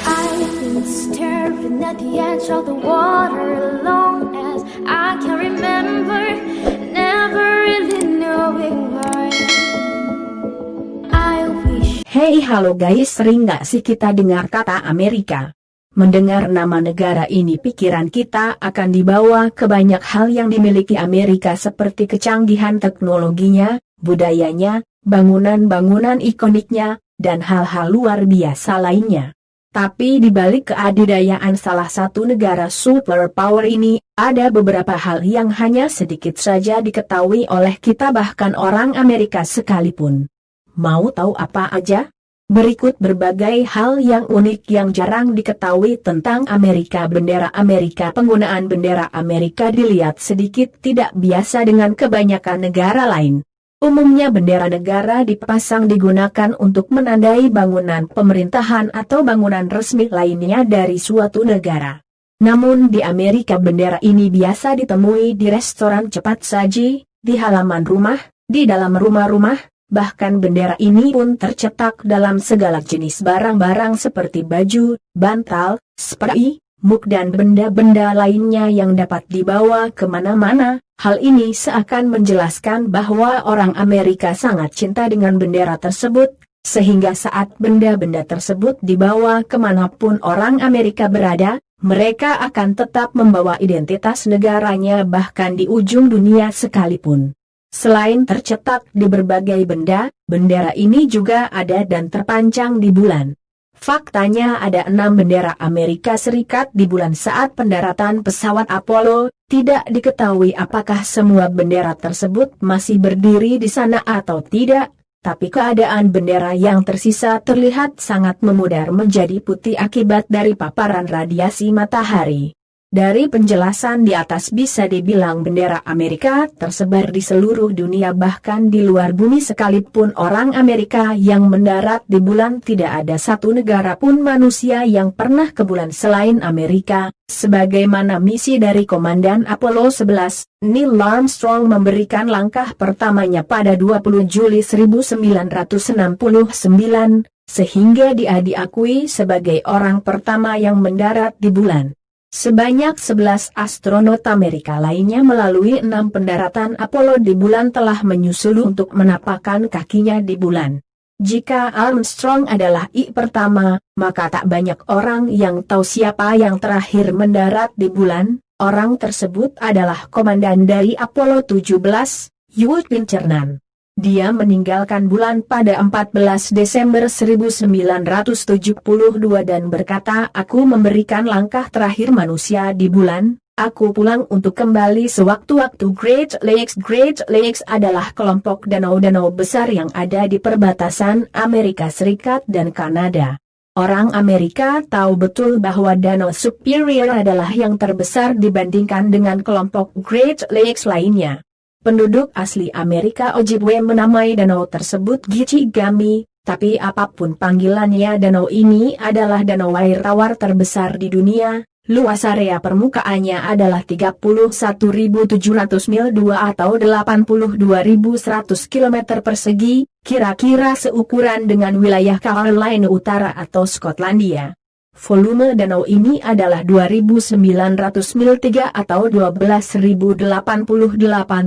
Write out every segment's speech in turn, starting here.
I've been staring at the edge of the water long as I can remember, never really knowing why. I wish. Hey halo guys, sering gak sih kita dengar kata Amerika? Mendengar nama negara ini pikiran kita akan dibawa ke banyak hal yang dimiliki Amerika seperti kecanggihan teknologinya, budayanya, bangunan-bangunan ikoniknya, dan hal-hal luar biasa lainnya. Tapi di balik keadidayaan salah satu negara superpower ini, ada beberapa hal yang hanya sedikit saja diketahui oleh kita bahkan orang Amerika sekalipun. Mau tahu apa aja? Berikut berbagai hal yang unik yang jarang diketahui tentang Amerika. Bendera Amerika. Penggunaan bendera Amerika dilihat sedikit tidak biasa dengan kebanyakan negara lain. Umumnya bendera negara dipasang digunakan untuk menandai bangunan pemerintahan atau bangunan resmi lainnya dari suatu negara. Namun di Amerika bendera ini biasa ditemui di restoran cepat saji, di halaman rumah, di dalam rumah-rumah, bahkan bendera ini pun tercetak dalam segala jenis barang-barang seperti baju, bantal, spray, muk dan benda-benda lainnya yang dapat dibawa kemana-mana. Hal ini seakan menjelaskan bahwa orang Amerika sangat cinta dengan bendera tersebut, sehingga saat benda-benda tersebut dibawa kemanapun orang Amerika berada, mereka akan tetap membawa identitas negaranya bahkan di ujung dunia sekalipun. Selain tercetak di berbagai benda, bendera ini juga ada dan terpancang di bulan. Faktanya ada 6 bendera Amerika Serikat di bulan saat pendaratan pesawat Apollo. Tidak diketahui apakah semua bendera tersebut masih berdiri di sana atau tidak, tapi keadaan bendera yang tersisa terlihat sangat memudar menjadi putih akibat dari paparan radiasi matahari. Dari penjelasan di atas bisa dibilang bendera Amerika tersebar di seluruh dunia bahkan di luar bumi sekalipun orang Amerika yang mendarat di bulan tidak ada satu negara pun manusia yang pernah ke bulan selain Amerika. Sebagaimana misi dari Komandan Apollo 11, Neil Armstrong memberikan langkah pertamanya pada 20 Juli 1969, sehingga dia diakui sebagai orang pertama yang mendarat di bulan. Sebanyak 11 astronot Amerika lainnya melalui 6 pendaratan Apollo di bulan telah menyusul untuk menapakkan kakinya di bulan. Jika Armstrong adalah pertama, maka tak banyak orang yang tahu siapa yang terakhir mendarat di bulan. Orang tersebut adalah komandan dari Apollo 17, Eugene Cernan. Dia meninggalkan bulan pada 14 Desember 1972 dan berkata, "Aku memberikan langkah terakhir manusia di bulan, aku pulang untuk kembali sewaktu-waktu." Great Lakes adalah kelompok danau-danau besar yang ada di perbatasan Amerika Serikat dan Kanada. Orang Amerika tahu betul bahwa Danau Superior adalah yang terbesar dibandingkan dengan kelompok Great Lakes lainnya. Penduduk asli Amerika Ojibwe menamai danau tersebut Gichigami, tapi apapun panggilannya danau ini adalah danau air tawar terbesar di dunia. Luas area permukaannya adalah 31.700 mil 2 atau 82.100 km persegi, kira-kira seukuran dengan wilayah Carolina Utara atau Skotlandia. Volume danau ini adalah 2.900 mil 3 atau 12.088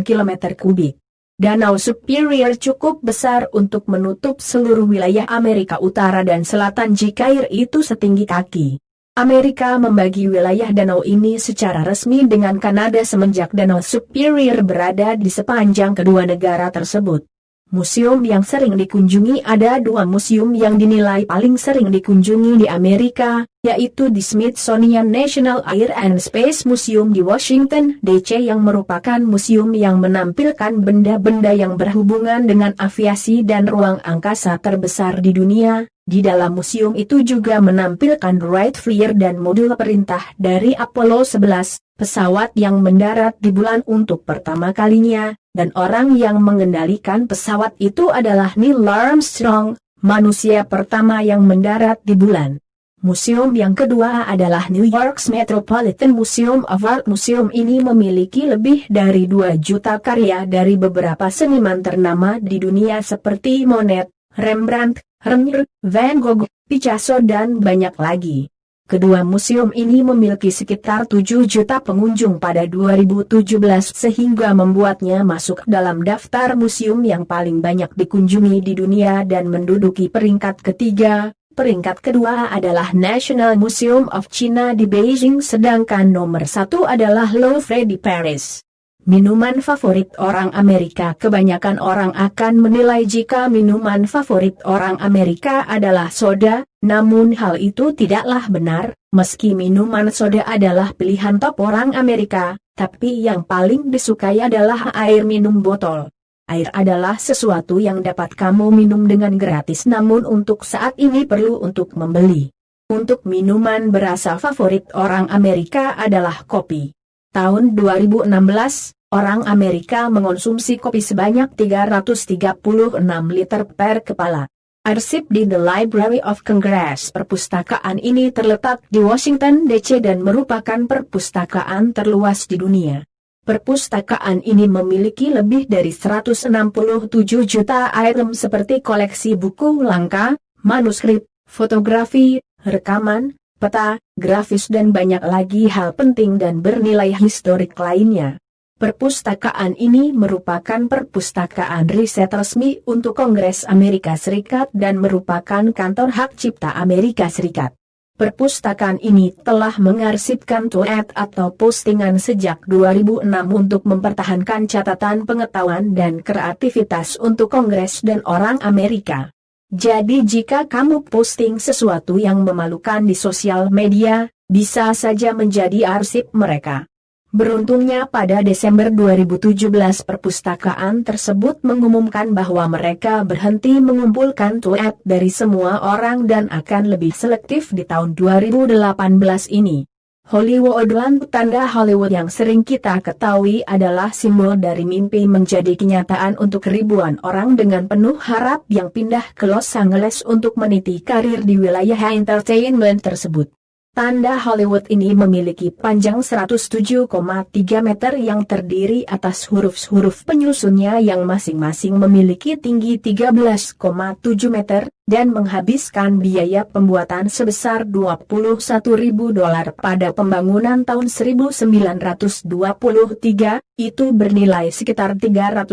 km kubik. Danau Superior cukup besar untuk menutup seluruh wilayah Amerika Utara dan Selatan jika air itu setinggi kaki. Amerika membagi wilayah danau ini secara resmi dengan Kanada semenjak Danau Superior berada di sepanjang kedua negara tersebut. Museum yang sering dikunjungi ada 2 museum yang dinilai paling sering dikunjungi di Amerika, yaitu di Smithsonian National Air and Space Museum di Washington, D.C. yang merupakan museum yang menampilkan benda-benda yang berhubungan dengan aviasi dan ruang angkasa terbesar di dunia. Di dalam museum itu juga menampilkan Wright Flyer dan modul perintah dari Apollo 11, pesawat yang mendarat di bulan untuk pertama kalinya, dan orang yang mengendalikan pesawat itu adalah Neil Armstrong, manusia pertama yang mendarat di bulan. Museum yang kedua adalah New York's Metropolitan Museum of Art. Museum ini memiliki lebih dari 2 juta karya dari beberapa seniman ternama di dunia seperti Monet, Rembrandt, Rembrandt, Van Gogh, Picasso dan banyak lagi. Kedua museum ini memiliki sekitar 7 juta pengunjung pada 2017 sehingga membuatnya masuk dalam daftar museum yang paling banyak dikunjungi di dunia dan menduduki peringkat ketiga. Peringkat kedua adalah National Museum of China di Beijing sedangkan nomor 1 adalah Louvre di Paris. Minuman favorit orang Amerika. Kebanyakan orang akan menilai jika minuman favorit orang Amerika adalah soda, namun hal itu tidaklah benar, meski minuman soda adalah pilihan top orang Amerika, tapi yang paling disukai adalah air minum botol. Air adalah sesuatu yang dapat kamu minum dengan gratis namun untuk saat ini perlu untuk membeli. Untuk minuman berasa favorit orang Amerika adalah kopi. Tahun 2016, orang Amerika mengonsumsi kopi sebanyak 336 liter per kepala. Arsip di The Library of Congress. Perpustakaan ini terletak di Washington DC dan merupakan perpustakaan terluas di dunia. Perpustakaan ini memiliki lebih dari 167 juta item seperti koleksi buku langka, manuskrip, fotografi, rekaman, peta, grafis dan banyak lagi hal penting dan bernilai historik lainnya. Perpustakaan ini merupakan perpustakaan riset resmi untuk Kongres Amerika Serikat dan merupakan kantor hak cipta Amerika Serikat. Perpustakaan ini telah mengarsipkan tweet atau postingan sejak 2006 untuk mempertahankan catatan pengetahuan dan kreativitas untuk Kongres dan orang Amerika. Jadi jika kamu posting sesuatu yang memalukan di sosial media, bisa saja menjadi arsip mereka. Beruntungnya pada Desember 2017 perpustakaan tersebut mengumumkan bahwa mereka berhenti mengumpulkan tweet dari semua orang dan akan lebih selektif di tahun 2018 ini. Hollywoodland. Tanda Hollywood yang sering kita ketahui adalah simbol dari mimpi menjadi kenyataan untuk ribuan orang dengan penuh harap yang pindah ke Los Angeles untuk meniti karir di wilayah entertainment tersebut. Tanda Hollywood ini memiliki panjang 107,3 meter yang terdiri atas huruf-huruf penyusunnya yang masing-masing memiliki tinggi 13,7 meter, dan menghabiskan biaya pembuatan sebesar $21.000 pada pembangunan tahun 1923, itu bernilai sekitar $300.000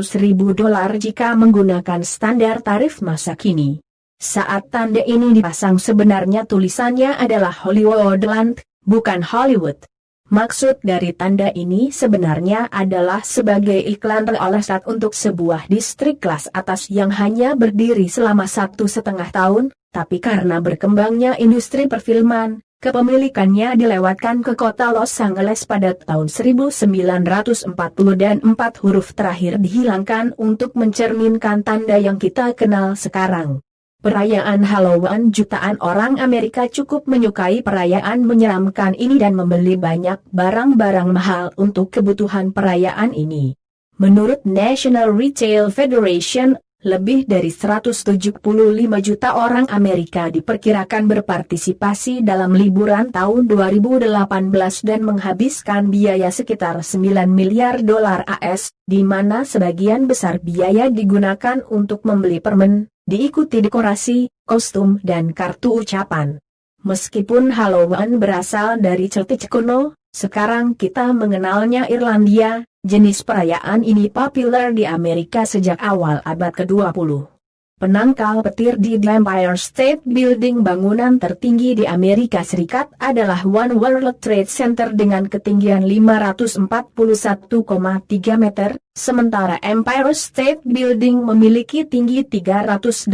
jika menggunakan standar tarif masa kini. Saat tanda ini dipasang sebenarnya tulisannya adalah Hollywoodland, bukan Hollywood. Maksud dari tanda ini sebenarnya adalah sebagai iklan real estate untuk sebuah distrik kelas atas yang hanya berdiri selama 1,5 tahun, tapi karena berkembangnya industri perfilman, kepemilikannya dilewatkan ke kota Los Angeles pada tahun 1940 dan 4 huruf terakhir dihilangkan untuk mencerminkan tanda yang kita kenal sekarang. Perayaan Halloween. Jutaan orang Amerika cukup menyukai perayaan menyeramkan ini dan membeli banyak barang-barang mahal untuk kebutuhan perayaan ini. Menurut National Retail Federation, lebih dari 175 juta orang Amerika diperkirakan berpartisipasi dalam liburan tahun 2018 dan menghabiskan biaya sekitar $9 miliar AS, di mana sebagian besar biaya digunakan untuk membeli permen, diikuti dekorasi, kostum dan kartu ucapan. Meskipun Halloween berasal dari Celtic kuno, sekarang kita mengenalnya Irlandia. Jenis perayaan ini populer di Amerika sejak awal abad ke-20. Penangkal petir di Empire State Building. Bangunan tertinggi di Amerika Serikat adalah One World Trade Center dengan ketinggian 541,3 meter, sementara Empire State Building memiliki tinggi 381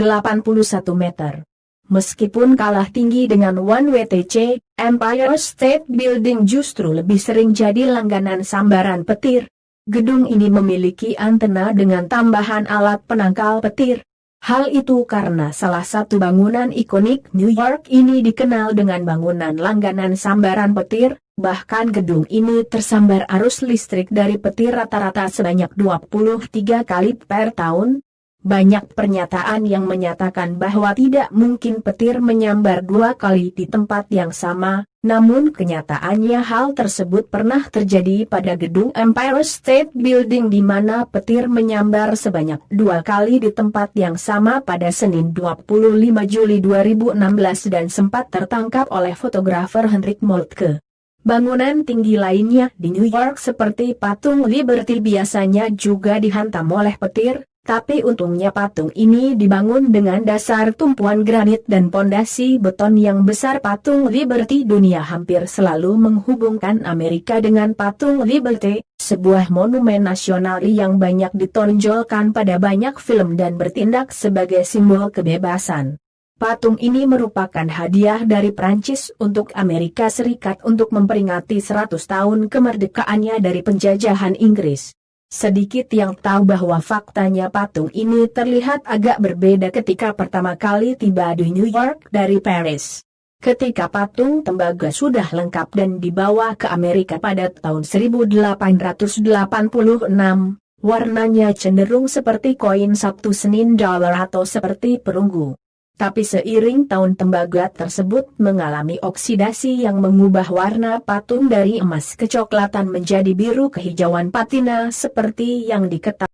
meter. Meskipun kalah tinggi dengan One WTC, Empire State Building justru lebih sering jadi langganan sambaran petir. Gedung ini memiliki antena dengan tambahan alat penangkal petir. Hal itu karena salah satu bangunan ikonik New York ini dikenal dengan bangunan langganan sambaran petir, bahkan gedung ini tersambar arus listrik dari petir rata-rata sebanyak 23 kali per tahun. Banyak pernyataan yang menyatakan bahwa tidak mungkin petir menyambar 2 kali di tempat yang sama, namun kenyataannya hal tersebut pernah terjadi pada gedung Empire State Building di mana petir menyambar sebanyak 2 kali di tempat yang sama pada Senin 25 Juli 2016 dan sempat tertangkap oleh fotografer Henrik Moltke. Bangunan tinggi lainnya di New York seperti Patung Liberty biasanya juga dihantam oleh petir. Tapi untungnya patung ini dibangun dengan dasar tumpuan granit dan pondasi beton yang besar. Patung Liberty dunia hampir selalu menghubungkan Amerika dengan Patung Liberty, sebuah monumen nasional yang banyak ditonjolkan pada banyak film dan bertindak sebagai simbol kebebasan. Patung ini merupakan hadiah dari Prancis untuk Amerika Serikat untuk memperingati 100 tahun kemerdekaannya dari penjajahan Inggris. Sedikit yang tahu bahwa faktanya patung ini terlihat agak berbeda ketika pertama kali tiba di New York dari Paris. Ketika patung tembaga sudah lengkap dan dibawa ke Amerika pada tahun 1886, warnanya cenderung seperti koin Sabtu Senin dolar atau seperti perunggu. Tapi seiring tahun tembaga tersebut mengalami oksidasi yang mengubah warna patung dari emas kecoklatan menjadi biru kehijauan patina seperti yang diketahui